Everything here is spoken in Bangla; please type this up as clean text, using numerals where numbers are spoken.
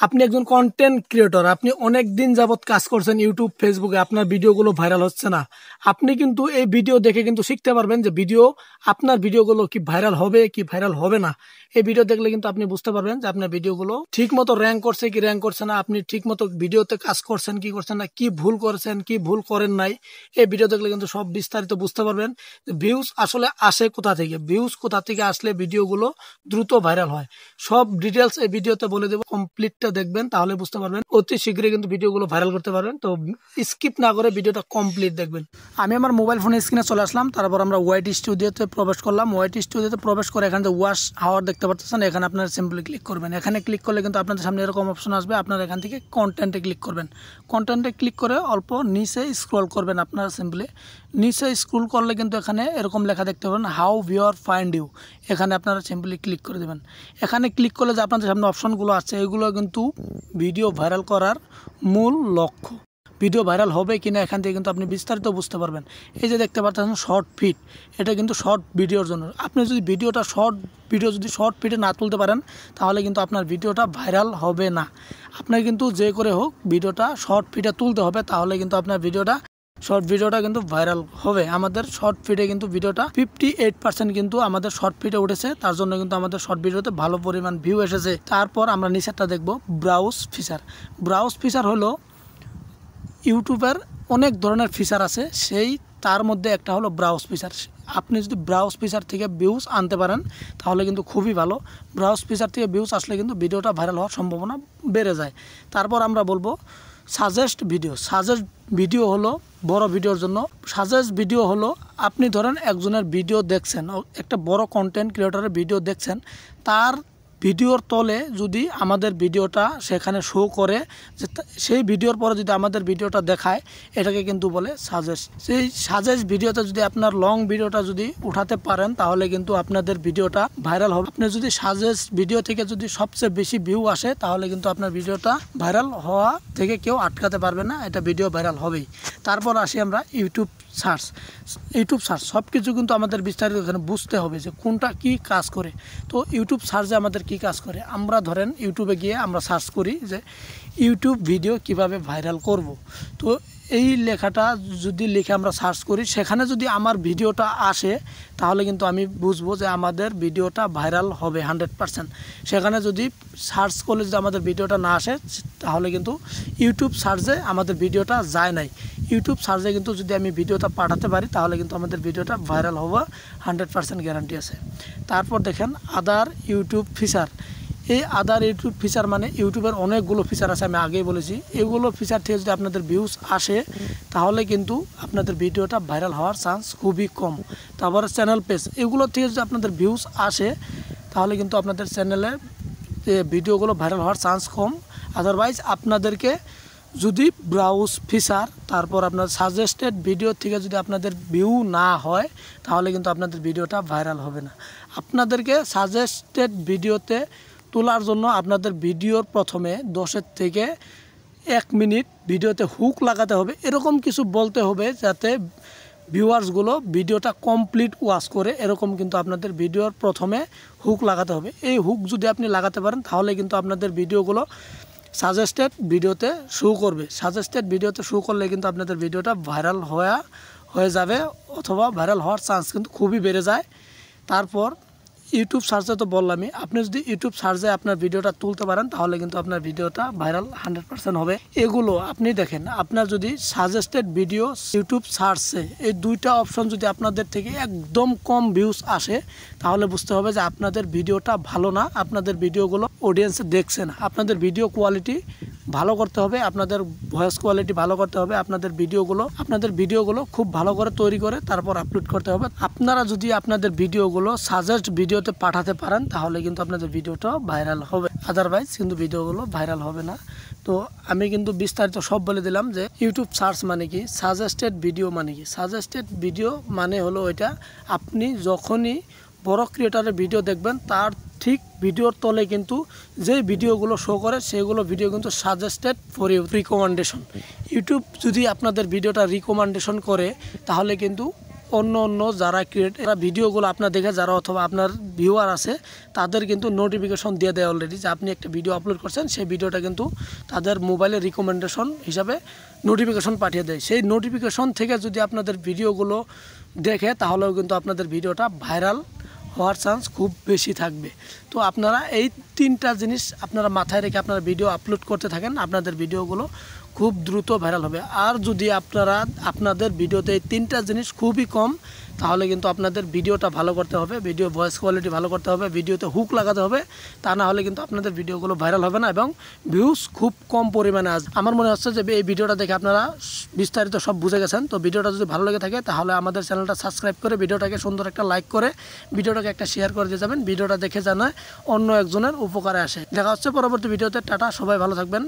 আপনি একজন কন্টেন্ট ক্রিয়েটর, আপনি অনেক দিন যাবত কাজ করছেন ইউটিউব ফেসবুকে, আপনার ভিডিওগুলো ভাইরাল হচ্ছে না। আপনি কিন্তু এই ভিডিও দেখে কিন্তু শিখতে পারবেন যে আপনার ভিডিওগুলো কি ভাইরাল হবে কি ভাইরাল হবে না। এই ভিডিও দেখলে কিন্তু আপনি বুঝতে পারবেন যে আপনার ভিডিওগুলো ঠিক মতো র্যাঙ্ক করছে কি র্যাঙ্ক করছে না, আপনি ঠিক মতো ভিডিওতে কাজ করছেন কি করছেন না, কি ভুল করেছেন কি ভুল করেন নাই। এই ভিডিও দেখলে কিন্তু সব বিস্তারিত বুঝতে পারবেন যে ভিউজ আসলে আসে কোথা থেকে, ভিউজ কোথা থেকে আসলে ভিডিওগুলো দ্রুত ভাইরাল হয়। সব ডিটেলস এই ভিডিওতে বলে দেবো, কমপ্লিটটা দেখবেন তাহলে বুঝতে পারবেন। অতি শীঘ্রই কিন্তু ভিডিওগুলো ভাইরাল করতে পারবেন, তো স্কিপ না করে ভিডিওটা কমপ্লিট দেখবেন। আমি আমার মোবাইল ফোনের স্ক্রিনে চলে আসলাম, তারপর আমরা ওয়াইট স্টুডিওতে প্রবেশ করলাম। ওয়াইট স্টুডিওতে প্রবেশ করে এখানে যে ওয়াশ হাওয়ার দেখতে পাচ্ছেন, এখানে আপনারা সিম্পলি ক্লিক করবেন। এখানে ক্লিক করলে কিন্তু আপনাদের সামনে এরকম অপশন আসবে, আপনারা এখান থেকে কন্টেন্টে ক্লিক করবেন। কন্টেন্টে ক্লিক করে অল্প নিচে স্ক্রল করবেন। আপনারা সিম্পলি নিচে স্ক্রল করলে কিন্তু এখানে এরকম লেখা দেখতে পাবেন, হাউ ভিউয়ার ফাইন্ড ইউ। এখানে আপনারা সিম্পলি ক্লিক করে দেবেন। এখানে ক্লিক করলে যে আপনাদের সামনে অপশনগুলো আছে, এগুলো কিন্তু ভিডিও ভাইরাল করার মূল লক্ষ্য। ভিডিও ভাইরাল হবে কিনা এখান থেকে কিন্তু আপনি বিস্তারিত বুঝতে পারবেন। এই যে দেখতে পাচ্ছেন শর্ট ফিট, এটা কিন্তু শর্ট ভিডিওর জন্য। আপনি যদি শর্ট ফিটে না তুলতে পারেন তাহলে কিন্তু আপনার ভিডিওটা ভাইরাল হবে না। আপনার কিন্তু যে করে হোক ভিডিওটা শর্ট ফিটে তুলতে হবে, তাহলে কিন্তু আপনার শর্ট ভিডিওটা কিন্তু ভাইরাল হবে। আমাদের শর্ট ফিডে কিন্তু ভিডিওটা 58% কিন্তু আমাদের শর্ট ফিডে উঠেছে, তার জন্য কিন্তু আমাদের শর্ট ভিডিওতে ভালো পরিমাণ ভিউ এসেছে। তারপর আমরা নিচেরটা দেখব, ব্রাউজ ফিচার। ব্রাউজ ফিচার হলো ইউটিউবের অনেক ধরনের ফিচার আছে, তার মধ্যে একটা হলো ব্রাউজ ফিচার। আপনি যদি ব্রাউজ ফিচার থেকে ভিউজ আনতে পারেন তাহলে কিন্তু খুবই ভালো। ব্রাউজ ফিচার থেকে ভিউজ আসলে কিন্তু ভিডিওটা ভাইরাল হওয়ার সম্ভাবনা বেড়ে যায়। তারপর আমরা বলবো সাজেস্ট ভিডিও। সাজেস্ট ভিডিও হলো বড় ভিডিওর জন্য। সাজেস্ট ভিডিও হলো আপনি ধরেন একজনের ভিডিও দেখছেন, একটা বড় কন্টেন্ট ক্রিয়েটরের ভিডিও দেখছেন, তার ভিডিওর তলে যদি আমাদের ভিডিওটা সেখানে শো করে, যে সেই ভিডিওর পরে যদি আমাদের ভিডিওটা দেখায়, এটাকে কিন্তু বলে সাজেস্ট। সেই সাজেস্ট ভিডিওতে যদি আপনার লং ভিডিওটা যদি উঠাতে পারেন তাহলে কিন্তু আপনাদের ভিডিওটা ভাইরাল হবে। আপনি যদি সাজেস্ট ভিডিও থেকে যদি সবচেয়ে বেশি ভিউ আসে তাহলে কিন্তু আপনার ভিডিওটা ভাইরাল হওয়া থেকে কেউ আটকাতে পারবে না, এটা ভিডিও ভাইরাল হবেই। তারপর আসি আমরা ইউটিউব সার্চ। সব কিছু কিন্তু আমাদের বিস্তারিত এখানে বুঝতে হবে যে কোনটা কি কাজ করে। তো ইউটিউব সার্চে আমাদের কি কাজ করে, আমরা ধরেন ইউটিউবে গিয়ে আমরা সার্চ করি যে ইউটিউব ভিডিও কিভাবে ভাইরাল করব। তো এই লেখাটা যদি লিখে আমরা সার্চ করি, সেখানে যদি আমার ভিডিওটা আসে তাহলে কিন্তু আমি বুঝবো যে আমাদের ভিডিওটা ভাইরাল হবে 100%। সেখানে যদি সার্চ করলে যদি আমাদের ভিডিওটা না আসে তাহলে কিন্তু ইউটিউব সার্চে আমাদের ভিডিওটা যায় নাই। ইউটিউব সার্চে কিন্তু যদি আমি ভিডিওটা পাঠাতে পারি তাহলে কিন্তু আমাদের ভিডিওটা ভাইরাল হওয়া 100% গ্যারান্টি আছে। তারপর দেখেন আদার ইউটিউব ফিচার। এই আদার ইউটিউব ফিচার মানে ইউটিউবের অনেকগুলো ফিচার আছে, আমি আগেই বলেছি। এগুলো ফিচার থেকে যদি আপনাদের ভিউজ আসে তাহলে কিন্তু আপনাদের ভিডিওটা ভাইরাল হওয়ার চান্স খুবই কম। তারপরে চ্যানেল পেজ, এগুলো থেকে যদি আপনাদের ভিউজ আসে তাহলে কিন্তু আপনাদের চ্যানেলের ভিডিওগুলো ভাইরাল হওয়ার চান্স কম। আদারওয়াইজ আপনাদেরকে যদি ব্রাউজ ফিচার তারপর আপনার সাজেস্টেড ভিডিও থেকে যদি আপনাদের ভিউ না হয় তাহলে কিন্তু আপনাদের ভিডিওটা ভাইরাল হবে না। আপনাদেরকে সাজেস্টেড ভিডিওতে তোলার জন্য আপনাদের ভিডিওর প্রথমে 10 থেকে 1 মিনিট ভিডিওতে হুক লাগাতে হবে, এরকম কিছু বলতে হবে যাতে ভিউয়ার্সগুলো ভিডিওটা কমপ্লিট ওয়াচ করে, এরকম কিন্তু আপনাদের ভিডিওর প্রথমে হুক লাগাতে হবে। এই হুক যদি আপনি লাগাতে পারেন তাহলে কিন্তু আপনাদের ভিডিওগুলো সাজেস্টেড ভিডিওতে শো করবে। সাজেস্টেড ভিডিওতে শো করলে কিন্তু আপনাদের ভিডিওটা ভাইরাল হয়ে যাবে, অথবা ভাইরাল হওয়ার চান্স কিন্তু খুবই বেড়ে যায়। তারপর ইউটিউব সার্চে তো বললামই, আপনি যদি ইউটিউব সার্চে আপনার ভিডিওটা তুলতে পারেন তাহলে কিন্তু আপনার ভিডিওটা ভাইরাল 100% হবে। এগুলো আপনি দেখেন, আপনার যদি সাজেস্টেড ভিডিও ইউটিউব সার্চে এই দুইটা অপশন যদি আপনাদের থেকে একদম কম ভিউজ আসে তাহলে বুঝতে হবে যে আপনাদের ভিডিওটা ভালো না, আপনাদের ভিডিওগুলো অডিয়েন্সে দেখছে না। আপনাদের ভিডিও কোয়ালিটি ভালো করতে হবে, আপনাদের ভয়েস কোয়ালিটি ভালো করতে হবে, আপনাদের ভিডিওগুলো খুব ভালো করে তৈরি করে তারপর আপলোড করতে হবে। আপনারা যদি আপনাদের ভিডিওগুলো সাজেস্ট ভিডিওতে পাঠাতে পারেন তাহলে কিন্তু আপনাদের ভিডিওটা ভাইরাল হবে, আদারওয়াইজ কিন্তু ভিডিওগুলো ভাইরাল হবে না। তো আমি কিন্তু বিস্তারিত সব বলে দিলাম যে ইউটিউব সার্চ মানে কি, সাজেস্টেড ভিডিও মানে কি। সাজেস্টেড ভিডিও মানে হলো ওইটা, আপনি যখনই বড় ক্রিয়েটরের ভিডিও দেখবেন তার ঠিক ভিডিওর তলে কিন্তু যে ভিডিওগুলো শো করে সেগুলো ভিডিও কিন্তু suggested for you, recommendation. YouTube যদি আপনাদের ভিডিওটা রিকমেন্ডেশন করে তাহলে কিন্তু অন্য যারা ক্রিয়েটার ভিডিওগুলো আপনার দেখে যারা অথবা আপনার ভিউয়ার আছে তাদের কিন্তু নোটিফিকেশন দিয়ে দেয় অলরেডি যে আপনি একটা ভিডিও আপলোড করছেন, সেই ভিডিওটা কিন্তু তাদের মোবাইলে রিকমেন্ডেশন হিসাবে নোটিফিকেশন পাঠিয়ে দেয়। সেই নোটিফিকেশন থেকে যদি আপনাদের ভিডিওগুলো দেখে তাহলেও কিন্তু আপনাদের ভিডিওটা ভাইরাল হওয়ার চান্স খুব বেশি থাকবে। তো আপনারা এই 3টা জিনিস আপনারা মাথায় রেখে আপনারা ভিডিও আপলোড করতে থাকেন, আপনাদের ভিডিওগুলো খুব দ্রুত ভাইরাল হবে। আর যদি আপনাদের ভিডিওতে এই 3টা জিনিস খুবই কম, তাহলে কিন্তু আপনাদের ভিডিওটা ভালো করতে হবে, ভিডিও ভয়েস কোয়ালিটি ভালো করতে হবে, ভিডিওতে হুক লাগাতে হবে, তা না হলে কিন্তু আপনাদের ভিডিওগুলো ভাইরাল হবে না এবং ভিউজ খুব কম পরিমাণে আসবে। আমার মনে হচ্ছে যে এই ভিডিওটা দেখে আপনারা বিস্তারিত সব বুঝে গেছেন। তো ভিডিওটা যদি ভালো লেগে থাকে তাহলে আমাদের চ্যানেলটা সাবস্ক্রাইব করে ভিডিওটাকে সুন্দর একটা লাইক করে ভিডিওটাকে একটা শেয়ার করে দিয়ে যাবেন। ভিডিওটা দেখে জানায় অন্য একজনের উপকারে আসে। দেখা হচ্ছে পরবর্তী ভিডিওতে। টাটা, সবাই ভালো থাকবেন।